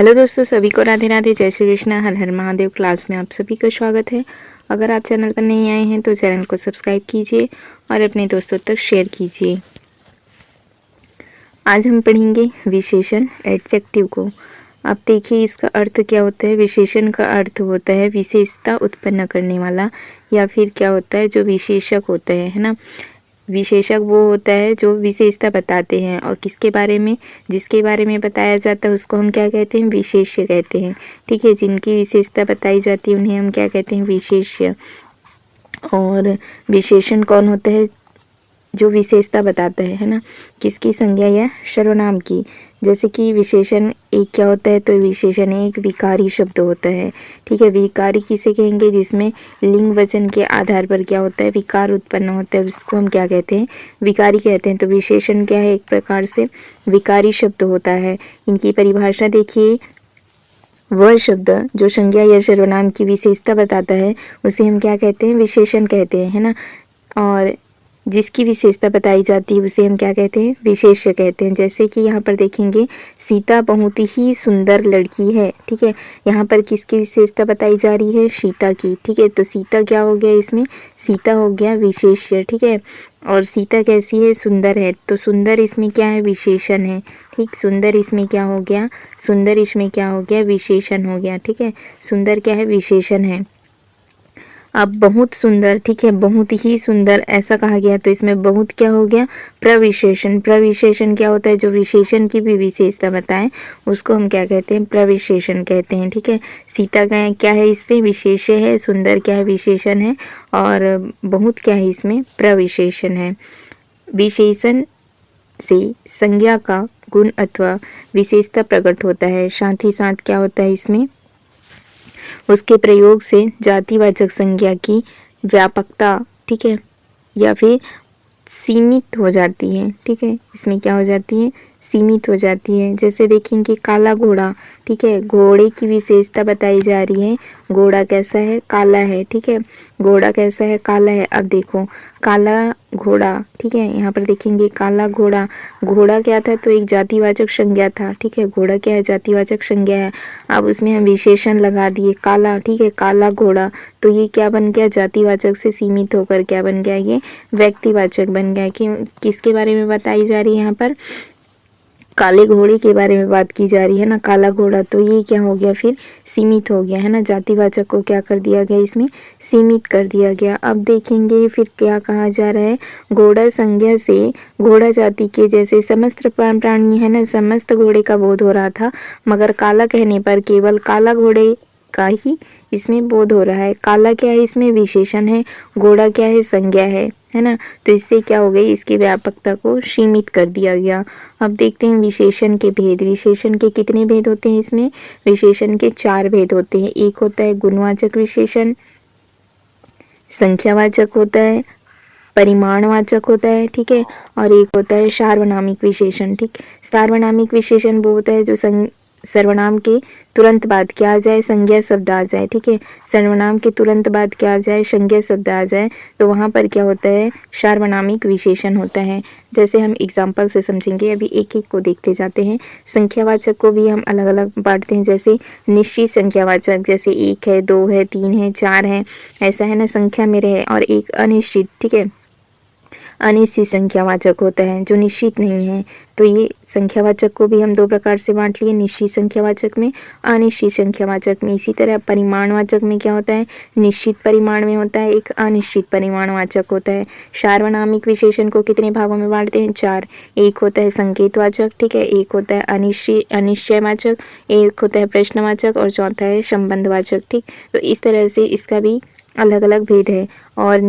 Hello दोस्तों, सभी को राधे राधे, जय श्री कृष्ण, हर हर महादेव। क्लास में आप सभी का स्वागत है। अगर आप चैनल पर नहीं आए हैं तो चैनल को सब्सक्राइब कीजिए और अपने दोस्तों तक शेयर कीजिए। आज हम पढ़ेंगे विशेषण एडजेक्टिव को। अब देखिए इसका अर्थ क्या होता है। विशेषण का अर्थ होता है विशेषता उत्पन्न करने वाला, या फिर क्या होता है जो विशेषक होता है ना। विशेषक वो होता है जो विशेषता बताते हैं, और किसके बारे में, जिसके बारे में बताया जाता है उसको हम क्या कहते हैं, विशेष्य कहते हैं। ठीक है, जिनकी विशेषता बताई जाती है उन्हें हम क्या कहते हैं, विशेष्य। और विशेषण कौन होता है, जो विशेषता बताता है ना, किसकी संज्ञा या सर्वनाम की। जैसे कि विशेषण एक क्या होता है, तो विशेषण एक विकारी शब्द होता है। ठीक है, विकारी किसे कहेंगे, जिसमें लिंग वचन के आधार पर क्या होता है, विकार उत्पन्न होता है, उसको हम क्या कहते हैं, विकारी कहते हैं। तो विशेषण क्या है, एक प्रकार से विकारी शब्द होता है। इनकी परिभाषा देखिए, वह शब्द जो संज्ञा या सर्वनाम की विशेषता बताता है उसे हम क्या कहते हैं, विशेषण कहते हैं, है ना। और जिसकी विशेषता बताई जाती है उसे हम क्या कहते हैं, विशेष्य कहते हैं। जैसे कि यहाँ पर देखेंगे, सीता बहुत ही सुंदर लड़की है। ठीक है, यहाँ पर किसकी विशेषता बताई जा रही है, सीता की। ठीक है, तो सीता क्या हो गया इसमें, सीता हो गया विशेष्य। ठीक है, और सीता कैसी है, सुंदर है, तो सुंदर इसमें क्या है, विशेषण है। ठीक, सुंदर इसमें क्या हो गया, सुंदर इसमें क्या हो गया, विशेषण हो गया। ठीक है, सुंदर क्या है, विशेषण है। अब बहुत सुंदर, ठीक है, बहुत ही सुंदर ऐसा कहा गया, तो इसमें बहुत क्या हो गया, प्रविशेषण। प्रविशेषण क्या होता है, जो विशेषण की भी विशेषता बताए उसको हम क्या कहते हैं, प्रविशेषण कहते हैं। ठीक है, सीता का क्या है, इस पे विशेष्य है, सुंदर क्या है, विशेषण है, और बहुत क्या है, इसमें प्रविशेषण है। विशेषण से संज्ञा का गुण अथवा विशेषता प्रकट होता है, साथ ही साथ क्या होता है, इसमें उसके प्रयोग से जातिवाचक संज्ञा की व्यापकता, ठीक है, या फिर सीमित हो जाती है। ठीक है, इसमें क्या हो जाती है, सीमित हो जाती है। जैसे देखेंगे काला घोड़ा, ठीक है, घोड़े की विशेषता बताई जा रही है, घोड़ा कैसा है, काला है। ठीक है, घोड़ा कैसा है, काला है। अब देखो काला घोड़ा, ठीक है, यहाँ पर देखेंगे काला घोड़ा, घोड़ा क्या था, तो एक जातिवाचक संज्ञा था। ठीक है, घोड़ा क्या है, जातिवाचक संज्ञा है। अब उसमें हम विशेषण लगा दिए काला, ठीक है, काला घोड़ा, तो ये क्या बन गया, जातिवाचक से सीमित होकर क्या बन गया, ये व्यक्तिवाचक बन गया। कि किसके बारे में बताई जा रही है, यहाँ पर काले घोड़े के बारे में बात की जा रही है ना, काला घोड़ा, तो ये क्या हो गया, फिर सीमित हो गया, है ना। जातिवाचक को क्या कर दिया गया, इसमें सीमित कर दिया गया। अब देखेंगे फिर क्या कहा जा रहा है, घोड़ा संज्ञा से घोड़ा जाति के जैसे समस्त प्राणी है ना, समस्त घोड़े का बोध हो रहा था, मगर काला कहने पर केवल काला घोड़े का ही इसमें बोध हो रहा है। काला क्या है, इसमें विशेषण है, घोड़ा क्या है, संज्ञा है ना। तो इससे क्या हो गई, इसकी व्यापकता को सीमित कर दिया गया। अब देखते हैं विशेषण के भेद। विशेषण के कितने भेद होते हैं, इसमें विशेषण के 4 भेद होते हैं। एक होता है गुणवाचक विशेषण, संख्यावाचक होता है, परिमाणवाचक होता है, ठीक है, और एक होता है सार्वनामिक विशेषण। ठीक, सार्वनामिक विशेषण वो होता है जो सर्वनाम के तुरंत बाद क्या आ जाए, संज्ञा शब्द आ जाए। ठीक है, सर्वनाम के तुरंत बाद क्या आ जाए, संज्ञा शब्द आ जाए, तो वहाँ पर क्या होता है, सार्वनामिक विशेषण होता है। जैसे हम एग्जाम्पल से समझेंगे, अभी एक एक को देखते जाते हैं। संख्यावाचक को भी हम अलग अलग बांटते हैं। जैसे निश्चित संख्यावाचक, जैसे 1 है, 2 है, 3 है, 4 है, ऐसा है ना, संख्या में रहे। और एक अनिश्चित, ठीक है, अनिश्चित संख्यावाचक होता है जो निश्चित नहीं है। तो ये संख्यावाचक को भी हम 2 प्रकार से बांट लिए, निश्चित संख्यावाचक में, अनिश्चित संख्यावाचक में। इसी तरह परिमाणवाचक में क्या होता है, निश्चित परिमाण में होता है, एक अनिश्चित परिमाणवाचक होता है। सार्वनामिक विशेषण को कितने भागों में बांटते हैं, 4। एक होता है संकेतवाचक, ठीक है, एक होता है अनिश्चयवाचक, एक होता है प्रश्नवाचक, और चौथा है संबंधवाचक। ठीक, तो इस तरह से इसका भी अलग अलग भेद है। और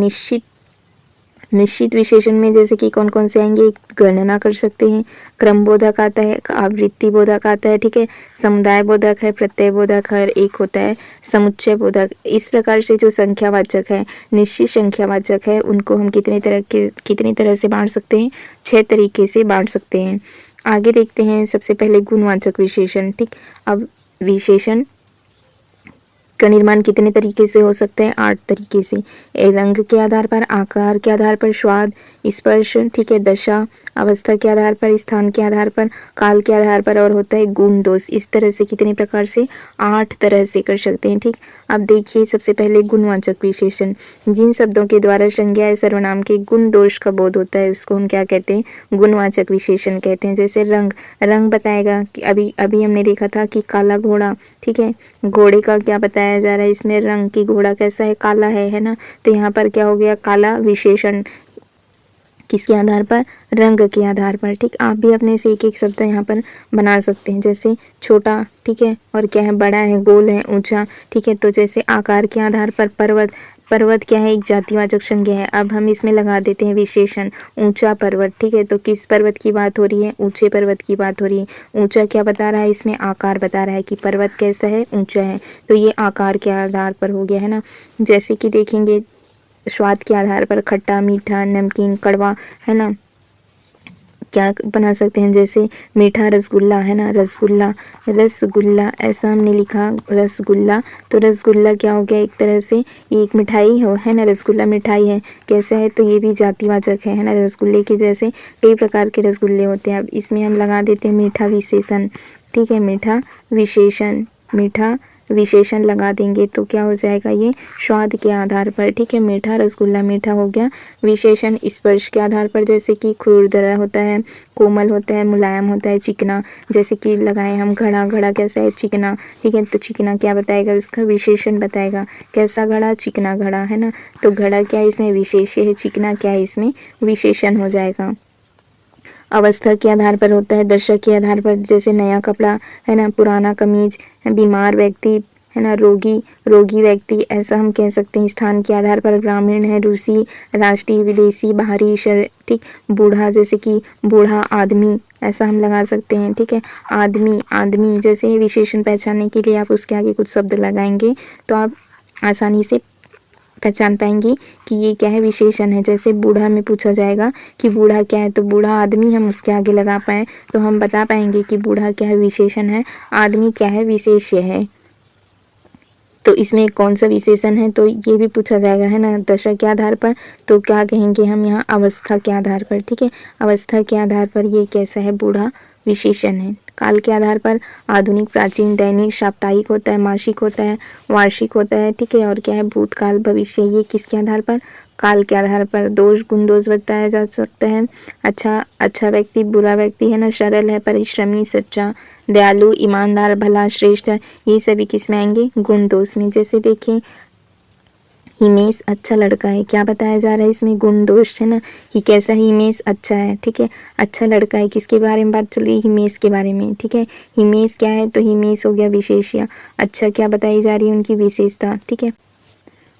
निश्चित विशेषण में जैसे कि कौन कौन से आएंगे, गणना कर सकते हैं, क्रम बोधक आता है, आवृत्ति बोधक आता है, ठीक है, समुदाय बोधक है, प्रत्यय बोधक है, एक होता है समुच्चय बोधक। इस प्रकार से जो संख्यावाचक है, निश्चित संख्यावाचक है, उनको हम कितनी तरह से बांट सकते हैं, 6 तरीके से बांट सकते हैं। आगे देखते हैं, सबसे पहले गुणवाचक विशेषण। ठीक, अब विशेषण का निर्माण कितने तरीके से हो सकता है, 8 तरीके से। रंग के आधार पर, आकार के आधार पर, स्वाद, स्पर्श, ठीक है, दशा, अवस्था के आधार पर, स्थान के आधार पर, काल के आधार पर, और होता है गुण दोष। इस तरह से कितने प्रकार से, 8 तरह से कर सकते हैं। ठीक, अब देखिए सबसे पहले गुणवाचक विशेषण। जिन शब्दों के द्वारा संज्ञा या सर्वनाम के गुण दोष का बोध होता है उसको हम क्या कहते हैं, गुणवाचक विशेषण कहते हैं। जैसे रंग, रंग बताएगा कि अभी अभी हमने देखा था कि काला घोड़ा, ठीक है, घोड़े का क्या बताया जा रहा है इसमें, रंग की घोड़ा कैसा है, काला है ना। तो यहाँ पर क्या हो गया, काला विशेषण किसके आधार पर, रंग के आधार पर। ठीक, आप भी अपने से एक एक शब्द यहाँ पर बना सकते हैं। जैसे छोटा, ठीक है, और क्या है, बड़ा है, गोल है, ऊंचा, ठीक है। तो जैसे आकार के आधार पर पर्वत, पर्वत क्या है, एक जातिवाचक संज्ञा है। अब हम इसमें लगा देते हैं विशेषण, ऊंचा पर्वत, ठीक है। तो किस पर्वत की बात हो रही है, ऊंचे पर्वत की बात हो रही है। ऊंचा क्या बता रहा है इसमें, आकार बता रहा है कि पर्वत कैसा है, ऊंचा है। तो ये आकार के आधार पर हो गया है ना। जैसे कि देखेंगे स्वाद के आधार पर, खट्टा, मीठा, नमकीन, कड़वा, है ना, क्या बना सकते हैं। जैसे मीठा रसगुल्ला, है ना, रसगुल्ला, रसगुल्ला ऐसा हमने लिखा, रसगुल्ला। तो रसगुल्ला क्या हो गया, एक तरह से ये एक मिठाई हो, है ना, रसगुल्ला मिठाई है, कैसा है, तो ये भी जातिवाचक है ना। रसगुल्ले के जैसे कई प्रकार के रसगुल्ले होते हैं। अब इसमें हम लगा देते हैं मीठा विशेषण, ठीक है, मीठा विशेषण, मीठा विशेषण लगा देंगे तो क्या हो जाएगा, ये स्वाद के आधार पर, ठीक है। मीठा रसगुल्ला मीठा हो गया। विशेषण स्पर्श के आधार पर, जैसे कि खुरदरा होता है, कोमल होता है, मुलायम होता है, चिकना, जैसे कि लगाए हम घड़ा, घड़ा कैसा है, चिकना, ठीक है। तो चिकना क्या बताएगा, उसका विशेषण बताएगा, कैसा घड़ा, चिकना घड़ा, है ना। तो घड़ा क्या है, इसमें विशेष्य है, चिकना क्या है, इसमें विशेषण हो जाएगा। अवस्था के आधार पर होता है, दशा के आधार पर, जैसे नया कपड़ा, है ना, पुराना कमीज, बीमार व्यक्ति, है ना, रोगी, रोगी व्यक्ति, ऐसा हम कह सकते हैं। स्थान के आधार पर ग्रामीण है, रूसी, राष्ट्रीय, विदेशी, बाहरी, ठीक, बूढ़ा, जैसे कि बूढ़ा आदमी, ऐसा हम लगा सकते हैं, ठीक है। आदमी, आदमी जैसे विशेषण पहचानने के लिए आप उसके आगे कुछ शब्द लगाएंगे तो आप आसानी से पहचान पाएंगी कि ये क्या है, विशेषण है। जैसे बूढ़ा में पूछा जाएगा कि बूढ़ा क्या है, तो बूढ़ा आदमी हम उसके आगे लगा पाएँ तो हम बता पाएंगे कि बूढ़ा क्या है, विशेषण है, आदमी क्या है, विशेष्य है। तो इसमें कौन सा विशेषण है, तो ये भी पूछा जाएगा, है ना, दशा के आधार पर। तो क्या कहेंगे हम यहाँ, अवस्था के आधार पर, ठीक है। अवस्था के आधार पर ये कैसा है, बूढ़ा विशेषण है। काल के आधार पर आधुनिक, प्राचीन, दैनिक, साप्ताहिक होता है, मासिक होता है, वार्षिक होता है, ठीक है। और क्या है, भूतकाल, भविष्य, ये किसके आधार पर, काल के आधार पर। दोष, गुण दोष बताया जा सकता है। अच्छा, अच्छा व्यक्ति, बुरा व्यक्ति, है ना, सरल है, परिश्रमी, सच्चा, दयालु, ईमानदार, भला, श्रेष्ठ, ये सभी किस में आएंगे, गुण दोष में। जैसे देखिए हिमेश अच्छा लड़का है, क्या बताया जा रहा है इसमें, गुण दोष, है ना, कि कैसा हिमेश अच्छा है, ठीक है। अच्छा लड़का है, किसके बारे में बात चल रही है, हिमेश के बारे में, ठीक है। हिमेश क्या है, तो हिमेश हो गया विशेष्य। अच्छा क्या बताई जा रही है, उनकी विशेषता, ठीक है।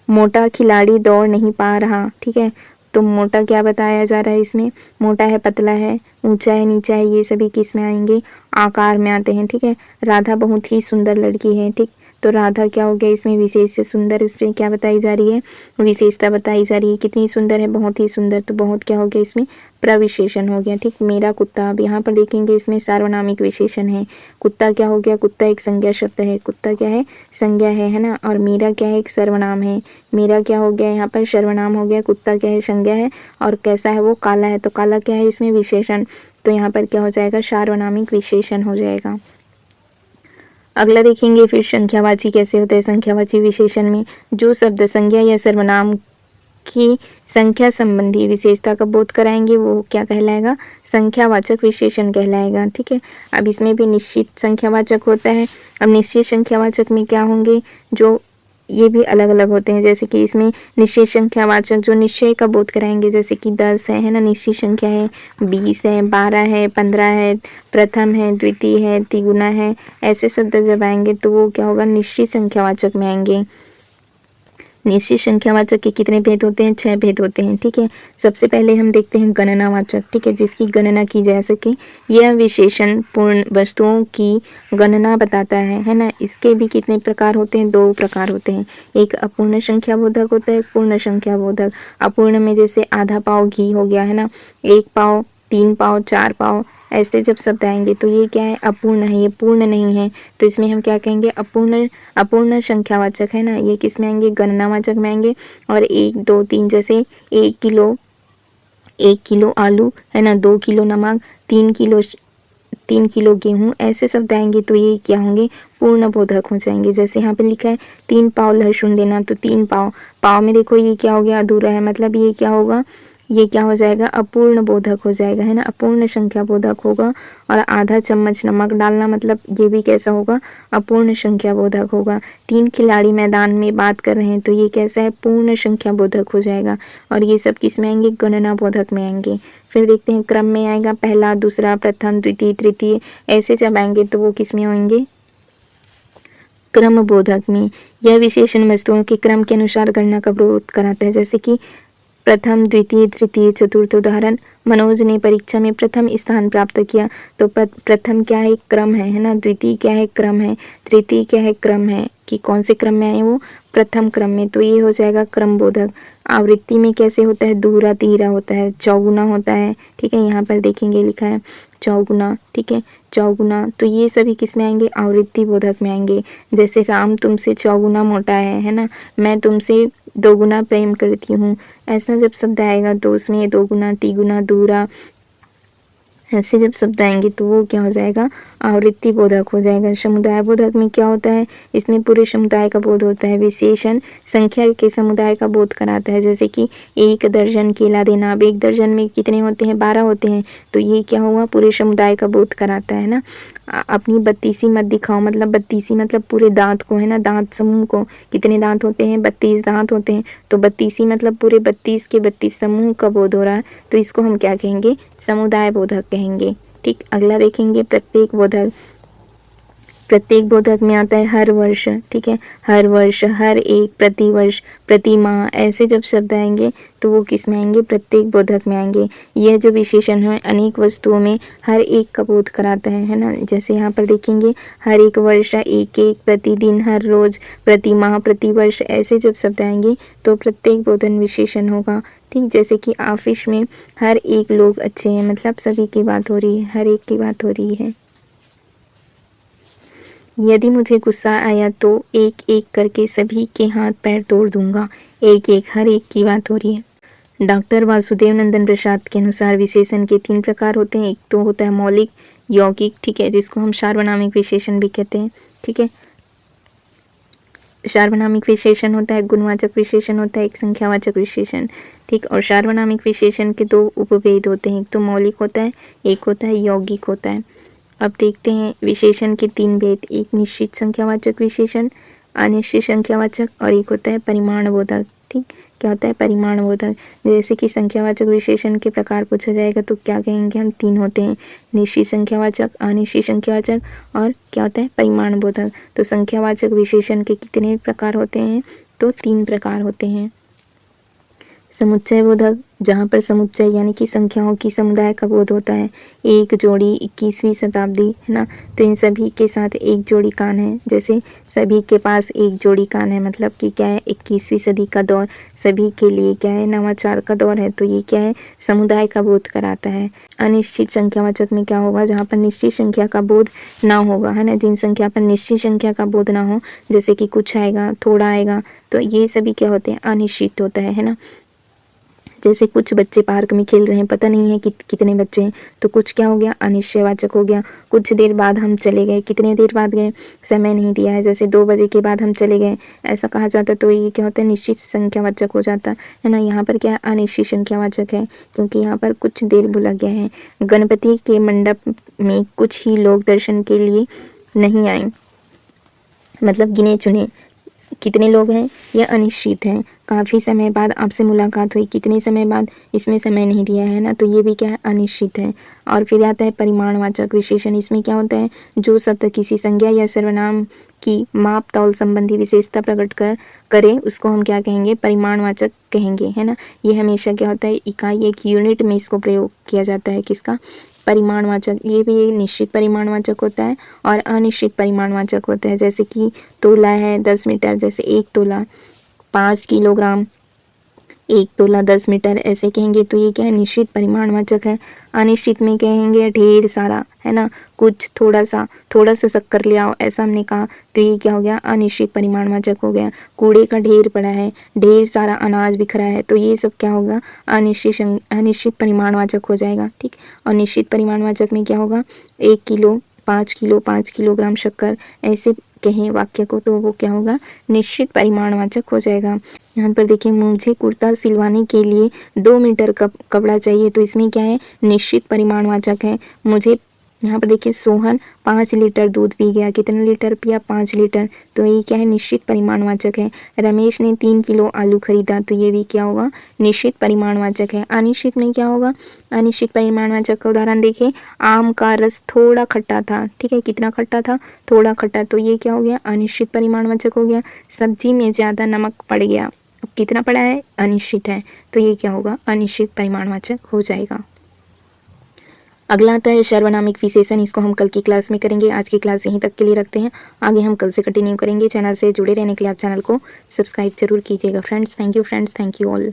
मोटा खिलाड़ी दौड़ नहीं पा रहा, ठीक है। तो मोटा क्या बताया जा रहा है इसमें, मोटा है, पतला है, ऊंचा है, नीचा है, ये सभी किस में आएंगे, आकार में आते हैं, ठीक है। राधा बहुत ही सुंदर लड़की है, ठीक। तो राधा क्या हो गया इसमें, विशेष से सुंदर, इसमें क्या बताई जा रही है, विशेषता बताई जा रही है, कितनी सुंदर है, बहुत ही सुंदर। तो बहुत क्या हो गया इसमें, प्रविशेषण हो गया, ठीक। मेरा कुत्ता, अब यहाँ पर देखेंगे इसमें सार्वनामिक विशेषण है। कुत्ता क्या हो गया, कुत्ता एक संज्ञा शब्द है, कुत्ता क्या है, संज्ञा है ना। और मेरा क्या है, एक सर्वनाम है, मेरा क्या हो गया यहाँ पर, सर्वनाम हो गया। कुत्ता क्या है, संज्ञा है, और कैसा है वो, काला है, तो काला क्या है इसमें, विशेषण। तो यहाँ पर क्या हो जाएगा, सार्वनामिक विशेषण हो जाएगा। अगला देखेंगे फिर संख्यावाची कैसे होता है। संख्यावाची विशेषण में जो शब्द संज्ञा या सर्वनाम की संख्या संबंधी विशेषता का बोध कराएंगे वो क्या कहलाएगा, संख्यावाचक विशेषण कहलाएगा, ठीक है। अब इसमें भी निश्चित संख्यावाचक होता है। अब निश्चित संख्यावाचक में क्या होंगे, जो ये भी अलग अलग होते हैं। जैसे कि इसमें निश्चित संख्यावाचक जो निश्चय का बोध कराएंगे, जैसे कि 10 है ना, निश्चित संख्या है, 20 है, 12 है, 15 है, प्रथम है, द्वितीय है, तिगुना है, ऐसे शब्द जब आएंगे तो वो क्या होगा, निश्चित संख्यावाचक में आएंगे। निश्चित संख्यावाचक के कितने भेद होते हैं, 6 भेद होते हैं, ठीक है। सबसे पहले हम देखते हैं गणनावाचक, ठीक है, जिसकी गणना की जा सके। यह विशेषण पूर्ण वस्तुओं की गणना बताता है ना। इसके भी कितने प्रकार होते हैं, 2 प्रकार होते हैं। एक अपूर्ण संख्याबोधक होता है, एक पूर्ण संख्याबोधक। अपूर्ण में जैसे आधा पाव घी हो गया, है ना, 1 पाव, 3 पाव, 4 पाव, ऐसे जब शब्द आएंगे तो ये क्या है, अपूर्ण है, ये पूर्ण नहीं है। तो इसमें हम क्या कहेंगे, अपूर्ण, अपूर्ण संख्यावाचक, है ना। ये किस में आएंगे, गणनावाचक में आएंगे। और 1, 2, 3 जैसे 1 किलो, 1 किलो आलू, है ना, 2 किलो नमक, 3 किलो गेहूँ, ऐसे शब्द आएंगे तो ये क्या होंगे, पूर्ण बोधक हो जाएंगे। जैसे यहाँ पे लिखा है 3 पाव लहसुन देना, तो 3 पाव, पाव में देखो ये क्या हो गया, अधूरा है, मतलब ये क्या होगा, ये क्या हो जाएगा, अपूर्ण बोधक हो जाएगा, है ना, अपूर्ण संख्या बोधक होगा। और आधा चम्मच नमक डालना, मतलब ये भी कैसा होगा, अपूर्ण संख्या बोधक होगा। 3 खिलाड़ी मैदान में बात कर रहे हैं, तो ये कैसा है, पूर्ण संख्या बोधक हो जाएगा। और ये सब किस में आएंगे, गणना बोधक में आएंगे। फिर देखते हैं क्रम में आएगा, पहला, दूसरा, प्रथम, द्वितीय, तृतीय, ऐसे जब आएंगे तो वो किस में होंगे, क्रम बोधक में। यह विशेषण वस्तुओं के क्रम के अनुसार गणना का विरोध कराता है। जैसे कि प्रथम, द्वितीय, तृतीय, चतुर्थ। उदाहरण, मनोज ने परीक्षा में प्रथम स्थान प्राप्त किया, तो प्रथम क्या है, क्रम है ना, द्वितीय क्या है, क्रम है, तृतीय क्या है, क्रम है, कि कौन से क्रम में आए वो, प्रथम क्रम में, तो ये हो जाएगा क्रम बोधक। आवृत्ति में कैसे होता है, दोहरा तीहरा होता है, चौगुना होता है, ठीक है, यहाँ पर देखेंगे लिखा है चौगुना, ठीक है, चौगुना, तो ये सभी किस में आएंगे, आवृत्ति बोधक में आएंगे। जैसे राम तुमसे चौगुना मोटा है ना, मैं तुमसे दोगुना प्रेम करती हूँ, ऐसा जब शब्द आएगा तो उसमें दोगुना, तिगुना, दूरा, ऐसे जब शब्द आएंगे तो वो क्या हो जाएगा, आवृत्ति बोधक हो जाएगा। समुदाय बोधक में क्या होता है, इसमें पूरे समुदाय का बोध होता है। विशेषण संख्या के समुदाय का बोध कराता है। जैसे कि 1 दर्जन केला देना, अब 1 दर्जन में कितने होते हैं, 12 होते हैं, तो ये क्या हुआ, पूरे समुदाय का बोध कराता है ना। अपनी बत्तीसी मत दिखाओ, मतलब बत्तीसी मतलब पूरे दांत को, है ना, दांत समूह को, कितने दांत होते हैं, 32 दांत होते हैं, तो बत्तीसी मतलब पूरे 32 के 32 समूह का बोध हो रहा है, तो इसको हम क्या कहेंगे, समुदाय बोधक कहेंगे। ठीक, अगला देखेंगे प्रत्येक बोधक। प्रत्येक बोधक में आता है हर वर्ष, ठीक है, हर वर्ष, हर एक, प्रतिवर्ष, प्रति माह, ऐसे जब शब्द आएंगे तो वो किस में आएंगे, प्रत्येक बोधक में आएंगे। यह जो विशेषण है अनेक वस्तुओं में हर एक का बोध कराता है ना। जैसे यहाँ पर देखेंगे हर एक वर्ष, एक एक, प्रतिदिन, हर रोज, प्रति माह, प्रतिवर्ष, ऐसे जब शब्द आएंगे तो प्रत्येक बोधन विशेषण होगा। ठीक, जैसे कि ऑफिस में हर एक लोग अच्छे हैं, मतलब सभी की बात हो रही है, हर एक की बात हो रही है। यदि मुझे गुस्सा आया तो एक एक करके सभी के हाथ पैर तोड़ दूंगा, एक एक, हर एक की बात हो रही है। डॉक्टर वासुदेव नंदन प्रसाद के अनुसार विशेषण के 3 प्रकार होते हैं। एक तो होता है मौलिक, यौगिक, ठीक है, जिसको हम सार्वनामिक विशेषण भी कहते हैं, ठीक है। सार्वनामिक विशेषण होता है, गुणवाचक विशेषण होता है, एक संख्यावाचक विशेषण, ठीक। और सार्वनामिक विशेषण के 2 उपभेद होते हैं, एक तो मौलिक होता है, एक होता है यौगिक होता है। अब देखते हैं विशेषण के 3 भेद, एक निश्चित संख्यावाचक विशेषण, अनिश्चित संख्यावाचक, और एक होता है परिमाणबोधक। ठीक, क्या होता है, परिमाणबोधक। जैसे कि संख्यावाचक विशेषण के प्रकार पूछा जाएगा तो क्या कहेंगे हम, 3 होते हैं, निश्चित संख्यावाचक, अनिश्चित संख्यावाचक, और क्या होता है, परिमाणबोधक। तो संख्यावाचक विशेषण के कितने प्रकार होते हैं, तो 3 प्रकार होते हैं। समुच्चय बोधक, जहाँ पर समुच्चय यानी कि संख्याओं की समुदाय का बोध होता है। एक जोड़ी 21वीं शताब्दी, है ना, तो इन सभी के साथ एक जोड़ी कान है। जैसे सभी के पास एक जोड़ी कान है, मतलब कि क्या है, 21वीं सदी का दौर सभी के लिए क्या है, नवाचार का दौर है, तो ये क्या है, समुदाय का बोध कराता है। अनिश्चित संख्यावाचक में क्या होगा, जहाँ पर निश्चित संख्या का बोध ना होगा, है ना, जिन संख्या पर निश्चित संख्या का बोध ना हो, जैसे कि कुछ आएगा, थोड़ा आएगा, तो ये सभी क्या होते हैं, अनिश्चित होता है ना। जैसे कुछ बच्चे पार्क में खेल रहे हैं, पता नहीं है कि कितने बच्चे हैं, तो कुछ क्या हो गया, अनिश्चयवाचक हो गया। कुछ देर बाद हम चले गए, कितने देर बाद गए, समय नहीं दिया है, जैसे 2 बजे के बाद हम चले गए, ऐसा कहा जाता, तो ये क्या होता है, निश्चित संख्यावाचक हो जाता है ना। यहाँ पर क्या है, अनिश्चित संख्यावाचक है, क्योंकि यहाँ पर कुछ देर भूला गया है। गणपति के मंडप में कुछ ही लोग दर्शन के लिए नहीं आए, मतलब गिने चुने, कितने लोग हैं, यह अनिश्चित है। काफ़ी समय बाद आपसे मुलाकात हुई, कितने समय बाद, इसमें समय नहीं दिया है ना, तो ये भी क्या है, अनिश्चित है। और फिर आता है परिमाणवाचक विशेषण। इसमें क्या होता है, जो शब्द किसी संज्ञा या सर्वनाम की माप तौल संबंधी विशेषता प्रकट करे उसको हम क्या कहेंगे, परिमाणवाचक कहेंगे, है ना। ये हमेशा क्या होता है, इकाई, एक यूनिट में इसको प्रयोग किया जाता है, किसका, परिमाणवाचक। ये भी एक निश्चित परिमाणवाचक होता है और अनिश्चित परिमाणवाचक होता है। जैसे कि तोला है 10 मीटर, जैसे 1 तोला, 5 किलोग्राम, 1 तोला 10 मीटर ऐसे कहेंगे तो ये क्या है, निश्चित परिमाणवाचक है। अनिश्चित में कहेंगे ढेर सारा, है ना, कुछ थोड़ा सा शक्कर ले आओ, ऐसा हमने कहा तो ये क्या हो गया, अनिश्चित परिमाणवाचक हो गया। कूड़े का ढेर पड़ा है, ढेर सारा अनाज बिखरा है, तो ये सब क्या होगा, अनिश्चित परिमाणवाचक हो जाएगा। ठीक, और निश्चित परिमाणवाचक में क्या होगा, 1 किलो, 5 किलोग्राम शक्कर, ऐसे कहें वाक्य को तो वो क्या होगा, निश्चित परिमाणवाचक हो जाएगा। यहाँ पर देखिए, मुझे कुर्ता सिलवाने के लिए 2 मीटर कपड़ा चाहिए, तो इसमें क्या है, निश्चित परिमाणवाचक है। मुझे यहाँ पर देखिए, सोहन 5 लीटर दूध पी गया, कितने लीटर पिया, 5 लीटर, तो ये क्या है, निश्चित परिमाणवाचक है। रमेश ने 3 किलो आलू खरीदा, तो ये भी क्या होगा, निश्चित परिमाणवाचक है। अनिश्चित में क्या होगा, अनिश्चित परिमाणवाचक का उदाहरण देखिए, आम का रस थोड़ा खट्टा था, ठीक है, कितना खट्टा था, थोड़ा खट्टा, तो ये क्या हो गया, अनिश्चित परिमाणवाचक हो गया। सब्जी में ज़्यादा नमक पड़ गया, अब कितना पड़ा है, अनिश्चित है, तो ये क्या होगा, अनिश्चित परिमाणवाचक हो जाएगा। अगला आता है सर्वनामिक विशेषण, इसको हम कल की क्लास में करेंगे। आज की क्लास यहीं तक के लिए रखते हैं, आगे हम कल से कंटिन्यू करेंगे। चैनल से जुड़े रहने के लिए आप चैनल को सब्सक्राइब जरूर कीजिएगा friends. Thank you friends, thank you all.